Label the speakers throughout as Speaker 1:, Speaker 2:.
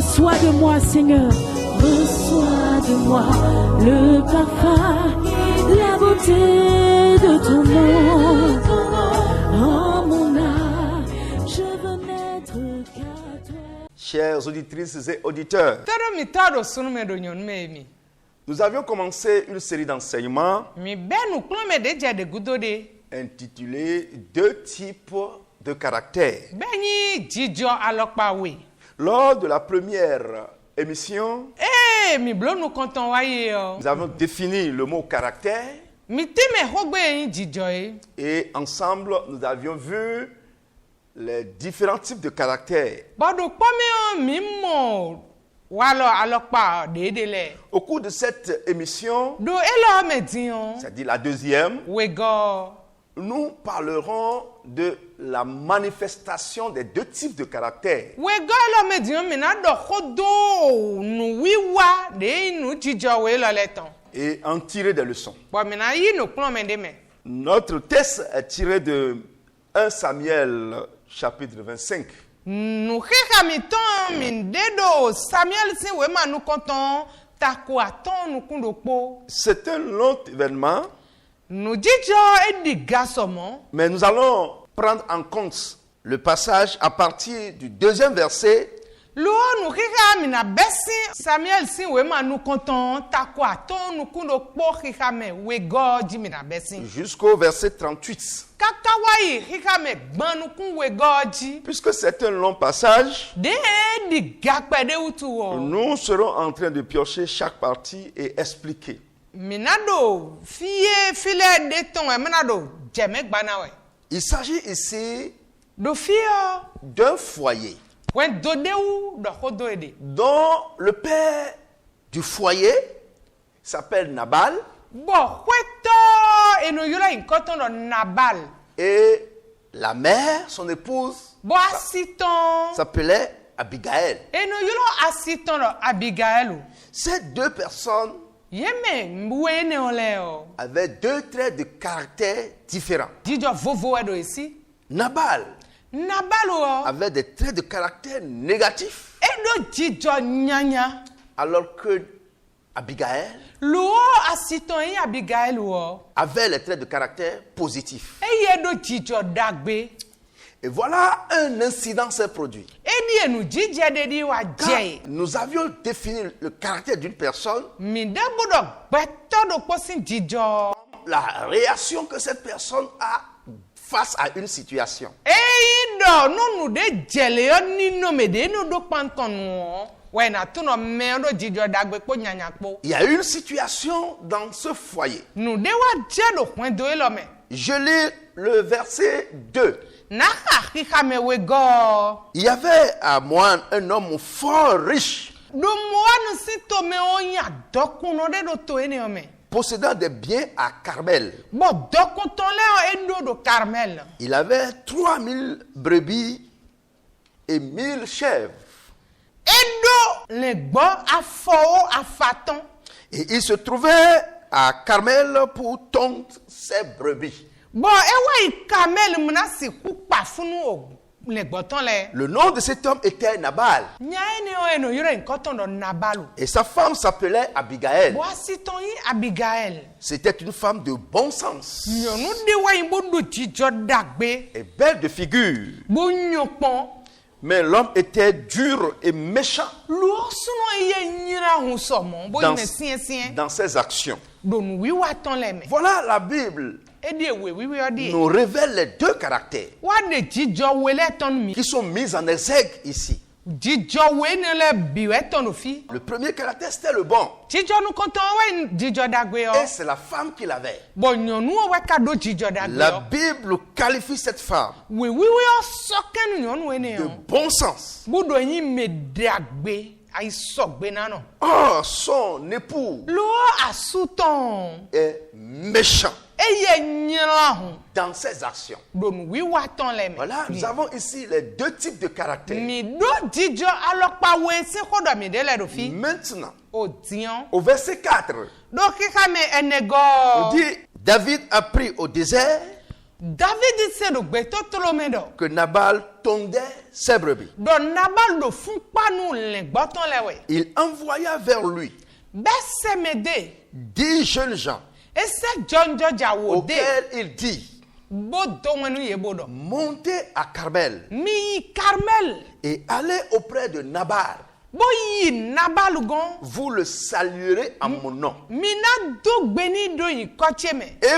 Speaker 1: Reçois de moi, Seigneur. Reçois de moi le parfum, la beauté de ton nom. Oh mon âme, je veux n'être qu'à toi.
Speaker 2: Chères auditrices et auditeurs, nous avions commencé une série d'enseignements intitulée « Deux types de caractère ». Lors de la première émission, nous avons défini le mot caractère et ensemble nous avions vu les différents types de caractères. Au cours de cette émission, c'est-à-dire la deuxième, nous parlerons de la manifestation des deux types de caractères. Et en tirer des leçons. Notre texte est tiré de 1 Samuel chapitre 25. C'est un long événement. Mais nous allons prendre en compte le passage à partir du deuxième verset jusqu'au verset 38. Puisque c'est un long passage, nous serons en train de piocher chaque partie et expliquer. Il s'agit ici d'un foyer dont le père du foyer s'appelle Nabal et la mère, son épouse, s'appelait Abigail. Ces deux personnes avaient deux traits de caractère différents. Nabal avait des traits de caractère négatifs, alors que Abigail avait les traits de caractère positifs. Et voilà, un incident s'est produit. Quand nous avions défini le caractère d'une personne, la réaction que cette personne a face à une situation. Il y a une situation dans ce foyer. Je lis le verset 2. Il y avait à Moab un homme fort riche, possédant des biens à Carmel. Il avait 3000 brebis et 1000 chèvres. Et il se trouvait à Carmel pour tondre ses brebis. Le nom de cet homme était Nabal. Et sa femme s'appelait Abigail. C'était une femme de bon sens et belle de figure. Mais l'homme était dur et méchant dans ses actions. Voilà, la Bible nous révèle les deux caractères qui sont mis en exergue ici. Le premier caractère, c'était le bon. Et c'est la femme qui l'avait. La Bible qualifie cette femme de bon sens. Or, son époux est méchant dans ses actions. Voilà, nous avons ici les deux types de caractères. Maintenant, au verset 4, on dit, David a pris au désert que Nabal tondait ses brebis. Il envoya vers lui 10 jeunes gens auxquels il dit: montez à Carmel et allez auprès de Nabal. Vous le saluerez en mon nom. Et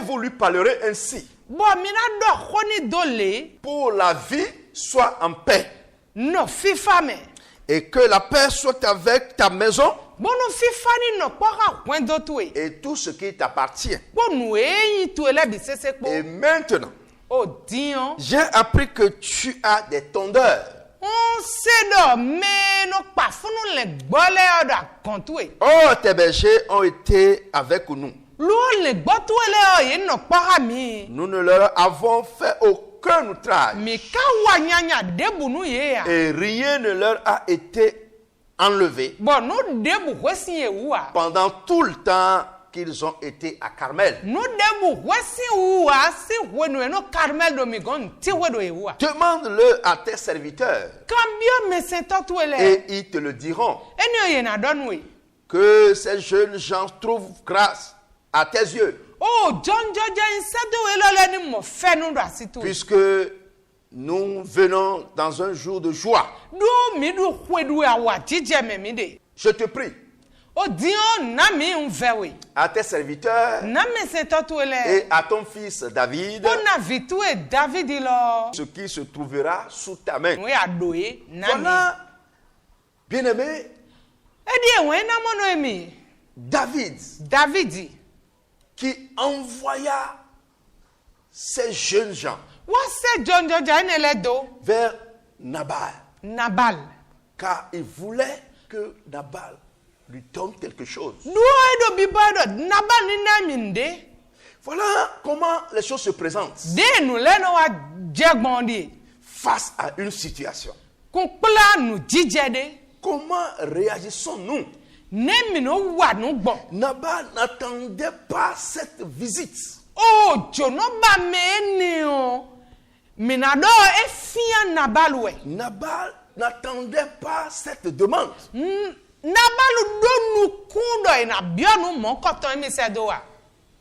Speaker 2: vous lui parlerez ainsi: pour la vie, sois en paix. Et que la paix soit avec ta maison et tout ce qui t'appartient. Et maintenant, j'ai appris que tu as des tondeurs. Oh, tes bergers ont été avec nous. Nous ne leur avons fait aucun outrage. Et rien ne leur a été enlevé pendant tout le temps qu'ils ont été à Carmel. Demande-le à tes serviteurs et ils te le diront. Que ces jeunes gens trouvent grâce à tes yeux. Puisque nous venons dans un jour de joie. Je te prie, à tes serviteurs et à ton fils David, ce qui se trouvera sous ta main. Voilà, bien-aimé, David qui envoya ces jeunes gens vers Nabal, car il voulait que Nabal lui donne quelque chose. Voilà comment les choses se présentent face à une situation. Comment réagissons-nous? Nabal n'attendait pas cette visite. Nabal n'attendait pas cette demande.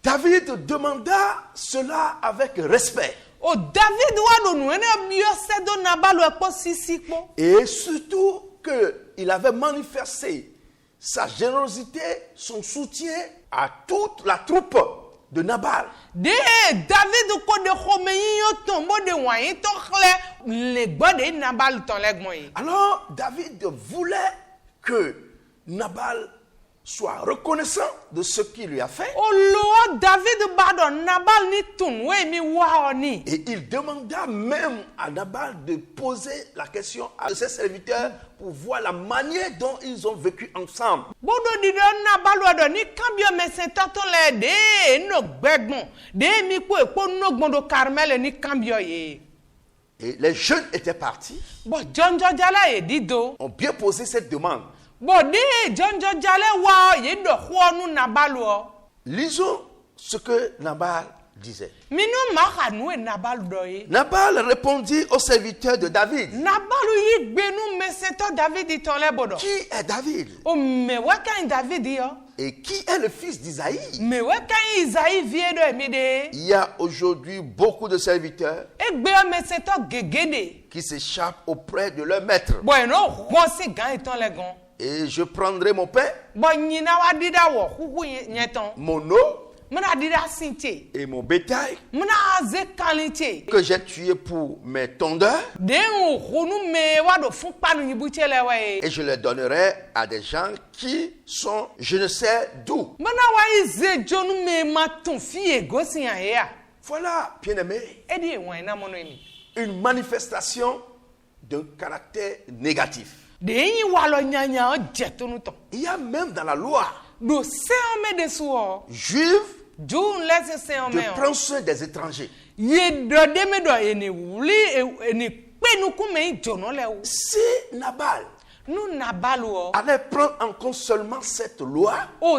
Speaker 2: David demanda cela avec respect. Et surtout qu'il avait manifesté sa générosité, son soutien à toute la troupe de Nabal. Alors David voulait que Nabal soit reconnaissant de ce qu'il lui a fait. Et il demanda même à Nabal de poser la question à ses serviteurs pour voir la manière dont ils ont vécu ensemble. Et les jeunes étaient partis, ont bien posé cette demande. Lisons ce que Nabal disait. Nabal répondit aux serviteurs de David. Qui est David? Et qui est le fils d'Isaïe? Il y a aujourd'hui beaucoup de serviteurs qui s'échappent auprès de leur maître. Et je prendrai mon pain, mon eau et mon bétail que j'ai tué pour mes tondeurs, et je les donnerai à des gens qui sont je ne sais d'où. Voilà, bien-aimé, une manifestation d'un caractère négatif. Il y a même dans la loi juive de prendre soin des étrangers. Si Nabal allait prendre en compte seulement cette loi. Il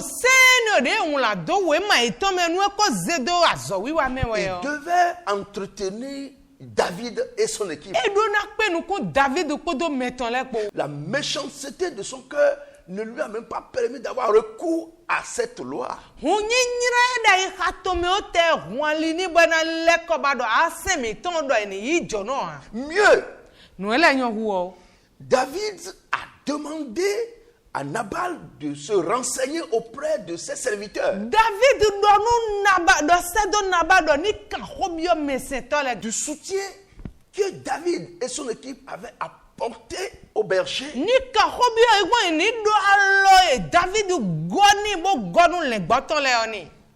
Speaker 2: devait entretenir David et son équipe. La méchanceté de son cœur ne lui a même pas permis d'avoir recours à cette loi. Mieux, David a demandé à Nabal de se renseigner auprès de ses serviteurs. Du soutien que David et son équipe avaient apporté au berger.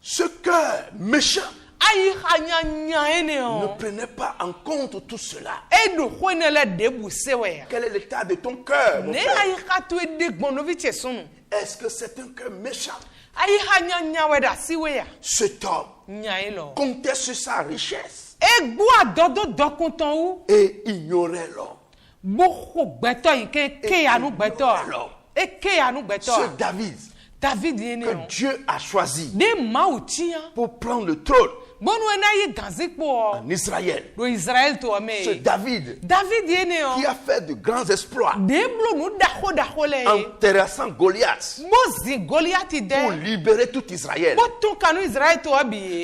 Speaker 2: Ce cœur méchant ne prenait pas en compte tout cela. Quel est l'état de ton cœur, mon frère? Est-ce que c'est un cœur méchant? Cet homme comptait sur sa richesse et ignorait l'homme. Ce David que Dieu a choisi pour prendre le trône en Israël. Ce David qui a fait de grands exploits en terrassant Goliath pour libérer tout Israël.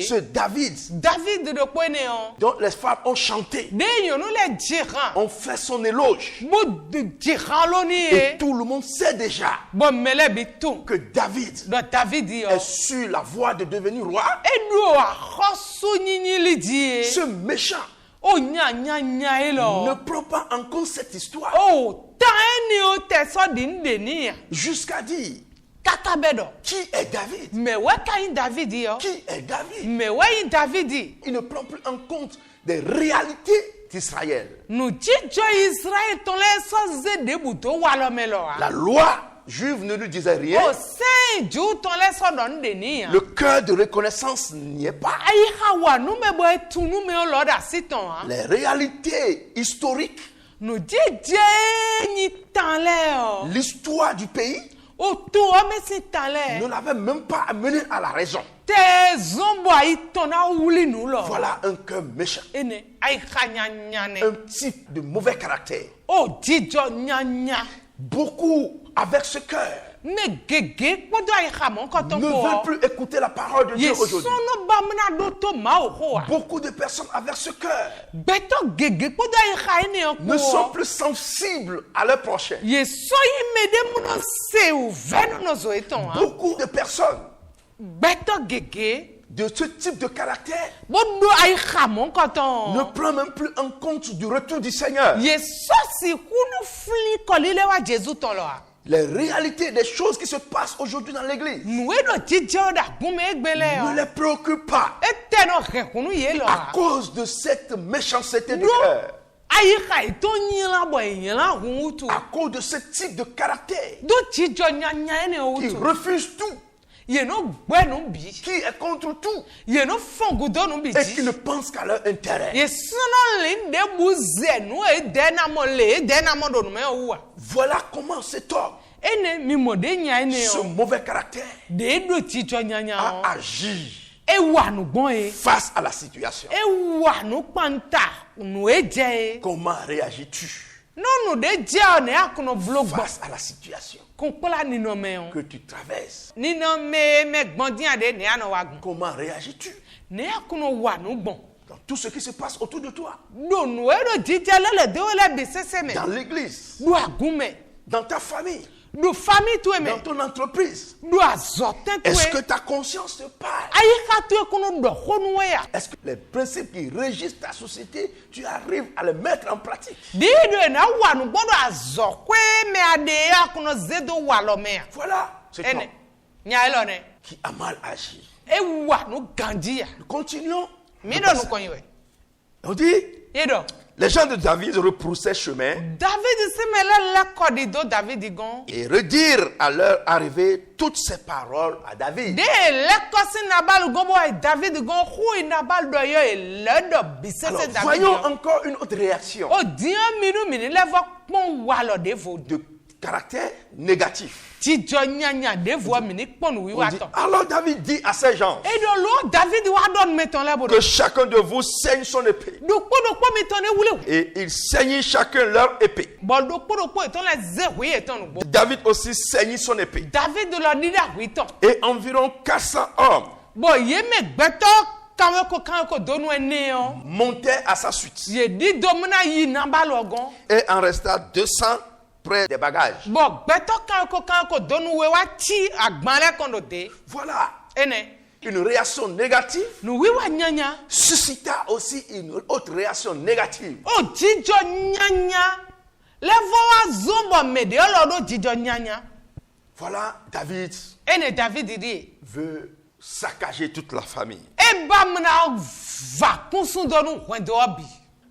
Speaker 2: Ce David dont les femmes ont chanté, ont fait son éloge, et tout le monde sait déjà que David est sur la voie de devenir roi. Ce méchant ne prend pas en compte cette histoire jusqu'à dire qui est David? Qui est David? Il ne prend plus en compte des réalités d'Israël. La loi juive ne lui disait rien. Le cœur de reconnaissance n'y est pas. Les réalités historiques, l'histoire du pays ne l'avait même pas amené à la raison. Voilà un cœur méchant, un type de mauvais caractère. Beaucoup avec ce cœur ne veulent plus écouter la parole de Dieu aujourd'hui. Beaucoup de personnes avec ce cœur ne sont plus sensibles à leur prochain. Beaucoup de personnes de ce type de caractère ne prend même plus en compte du retour du Seigneur. Les réalités des choses qui se passent aujourd'hui dans l'église ne les préoccupent pas à cause de cette méchanceté du cœur. À cause de ce type de caractère qui refuse tout, qui est contre tout et qui ne pense qu'à leur intérêt. Voilà comment cet homme, ce mauvais caractère, a agi face à la situation. Comment réagis-tu face à la situation que tu traverses? Comment réagis-tu dans tout ce qui se passe autour de toi? Dans l'église, dans ta famille, dans ton entreprise. Est-ce que ta conscience te parle? Est-ce que les principes qui régissent ta société, tu arrives à les mettre en pratique? Voilà cet homme qui a mal agi. Nous continuons. On dit, les gens de David repoussaient chemin et redirent à leur arrivée toutes ces paroles à David. Alors, voyons encore une autre réaction de caractère négatif. On dit, alors David dit à ses gens que chacun de vous saigne son épée. Et ils saignent chacun leur épée. David aussi saigne son épée. Et environ 400 hommes montaient à sa suite. Et en resta 200 près des bagages. Voilà. Une réaction négative suscita aussi une autre réaction négative. Voilà, David veut saccager toute la famille.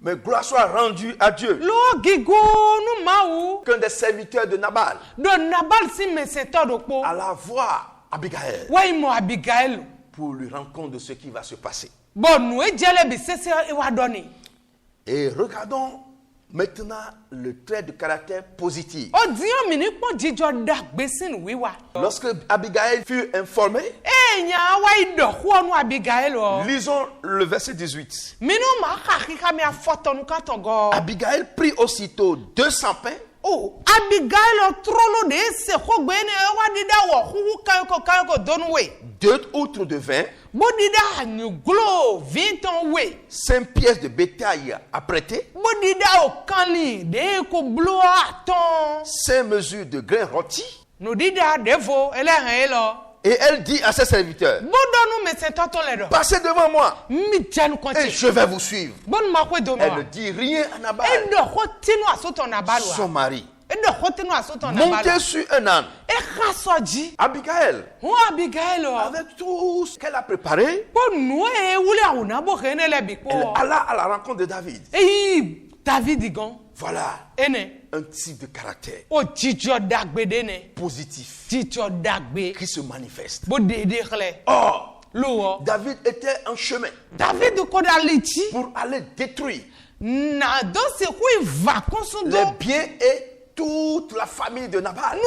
Speaker 2: Mais gloire soit rendue à Dieu. Qu'un des serviteurs de Nabal alla voir Abigail pour lui rendre compte de ce qui va se passer. Et regardons maintenant le trait de caractère positif. Lorsque Abigail fut informée, lisons le verset 18. Abigail prit aussitôt 200 pains. Deux outres de vin, 5 pièces de bétail apprêtées, 5 mesures de grains rôtis. Et elle dit à ses serviteurs, passez devant moi et je vais vous suivre. Elle ne dit rien à Nabal, son mari. Montez sur un âne. Abigail, avec tout ce qu'elle a préparé, elle alla à la rencontre de David. Voilà un type de caractère positif qui se manifeste. Or, David était en chemin pour aller détruire les biens et toute la famille de Nabal.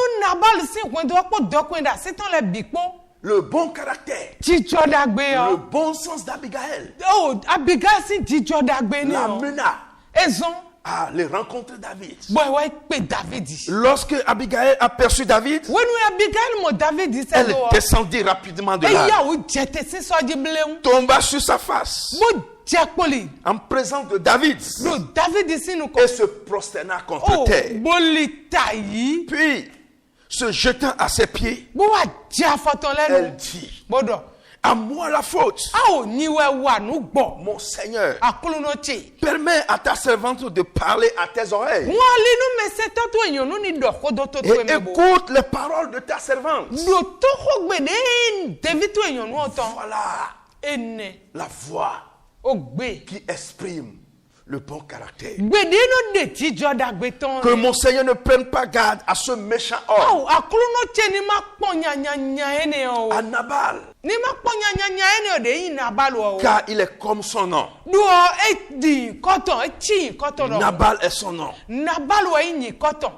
Speaker 2: Le bon caractère, le bon sens d'Abigail l'amena à les rencontrer David. Lorsque Abigail aperçut David, elle descendit rapidement de là, tomba sur sa face en présence de David et se prosterna contre terre. Puis, se jetant à ses pieds, elle dit, à moi la faute. Mon Seigneur, permets à ta servante de parler à tes oreilles. Et écoute les paroles de ta servante. Voilà la voix qui exprime le bon caractère. Que mon Seigneur ne prenne pas garde à ce méchant homme, à Nabal, car il est comme son nom. Nabal est son nom.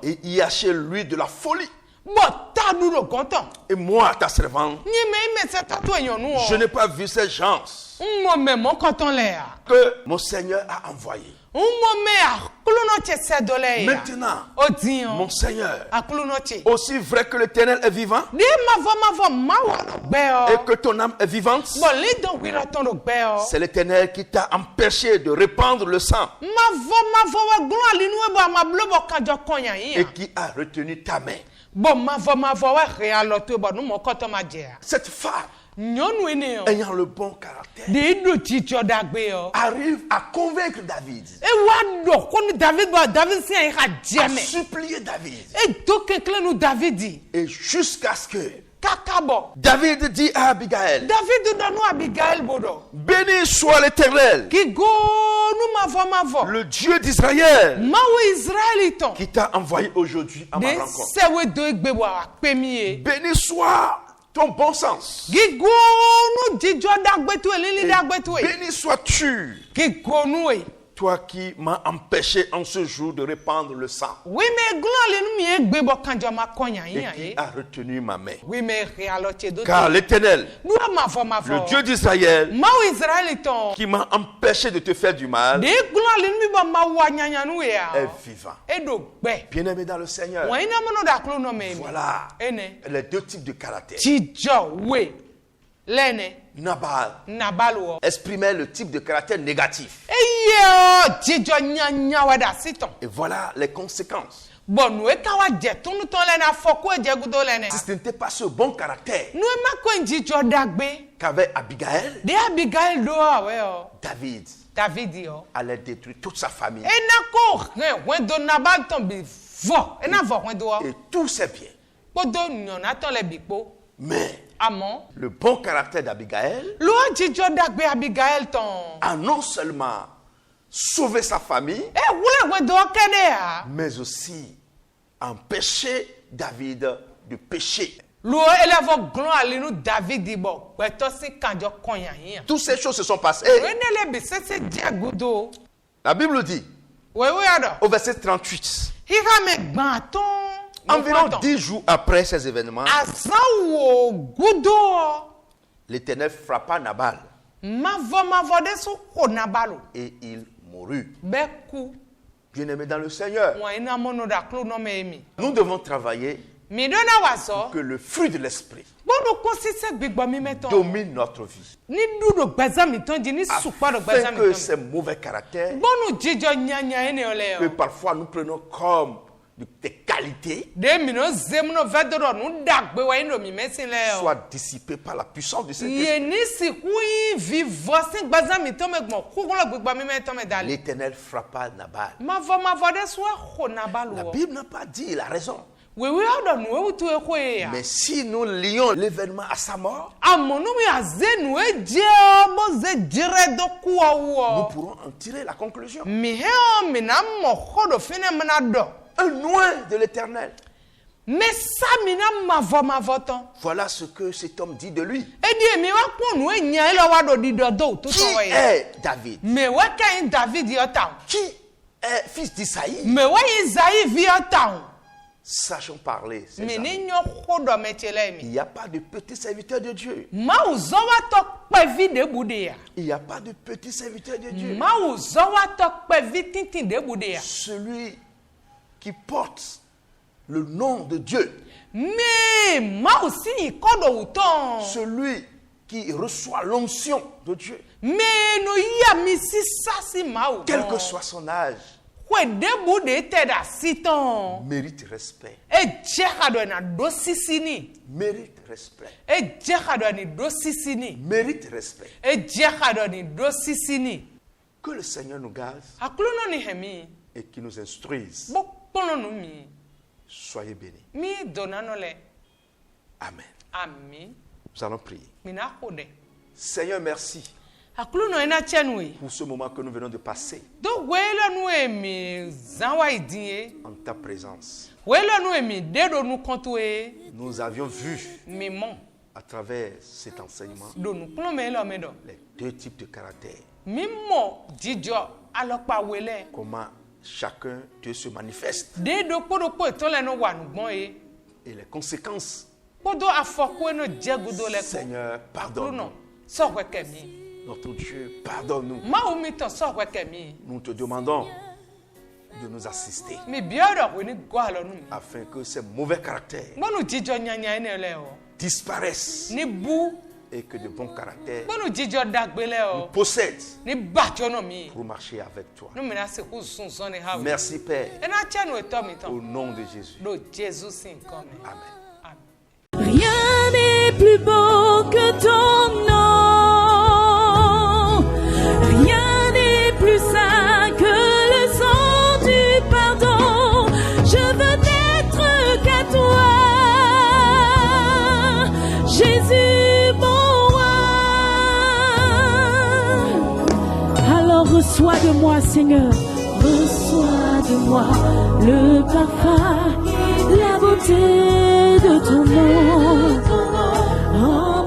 Speaker 2: Et il y a chez lui de la folie. Et moi, ta servante, je n'ai pas vu ces gens que mon Seigneur a envoyé. Maintenant, mon Seigneur, aussi vrai que l'Éternel est vivant et que ton âme est vivante, c'est l'Éternel qui t'a empêché de répandre le sang et qui a retenu ta main. Cette femme, ayant le bon caractère, arrive à convaincre David, à supplier David, et jusqu'à ce que David dit à Abigail, béni soit l'Éternel, le Dieu d'Israël, qui t'a envoyé aujourd'hui à ma rencontre. Béni soit ton bon sens. Béni sois-tu, Toi qui m'as empêché en ce jour de répandre le sang.
Speaker 3: Oui, mais et
Speaker 2: qui a retenu ma main.
Speaker 3: Oui, mais
Speaker 2: car l'Éternel, le Dieu d'Israël, qui m'a empêché de te faire du mal, est vivant. Bien-aimé dans le Seigneur, voilà les deux types de caractère. Nabal exprimait le type de caractère négatif. Et voilà les conséquences. Si ce n'était pas ce bon caractère qu'avait Abigail, David allait détruire toute sa famille et tous ses biens. Mais le bon caractère d'Abigail a non seulement sauvé sa famille, mais aussi empêché David de pécher. Toutes ces choses se sont passées. La Bible dit, au verset 38, environ 10 jours après ces événements, l'Éternel frappa Nabal et il mourut. Bien-aimé dans le Seigneur, nous devons travailler pour que le fruit de l'esprit domine notre vie, afin que ces mauvais caractères que parfois nous prenons comme des qualités soient dissipées par la puissance du Saint-Esprit. L'Éternel frappa Nabal. La Bible n'a pas dit la raison. Mais si nous lions l'événement à sa mort, nous pourrons en tirer la conclusion. Loin de l'Éternel. Voilà ce que cet homme dit de lui. Qui est David? Qui est fils d'Isaïe? Sachons parler. Il n'y a pas de petit serviteur de Dieu. Il n'y a pas de petit serviteur de Dieu. Celui qui porte le nom de Dieu. Celui qui reçoit l'onction de Dieu. Quel que soit son âge, mérite respect. Mérite respect. Mérite respect. Que le Seigneur nous garde et qu'il nous instruise. Soyez bénis. Amen. Nous allons prier. Seigneur, merci pour ce moment que nous venons de passer en ta présence. Nous avions vu à travers cet enseignement les deux types de caractères. Comment chacun Dieu se manifeste et les conséquences. Seigneur, pardonne-nous. Notre Dieu, pardonne-nous. Nous te demandons de nous assister afin que ces mauvais caractères disparaissent et que de bons caractères nous possèdent pour marcher avec toi. Merci Père, au nom de Jésus. Amen.
Speaker 1: Rien n'est plus beau que ton nom. Rien n'est plus saint que le sang du pardon. Je veux n'être qu'à toi, Jésus mon roi. Alors reçois de moi, Seigneur, reçois de moi le parfum, la beauté de ton nom. Oh.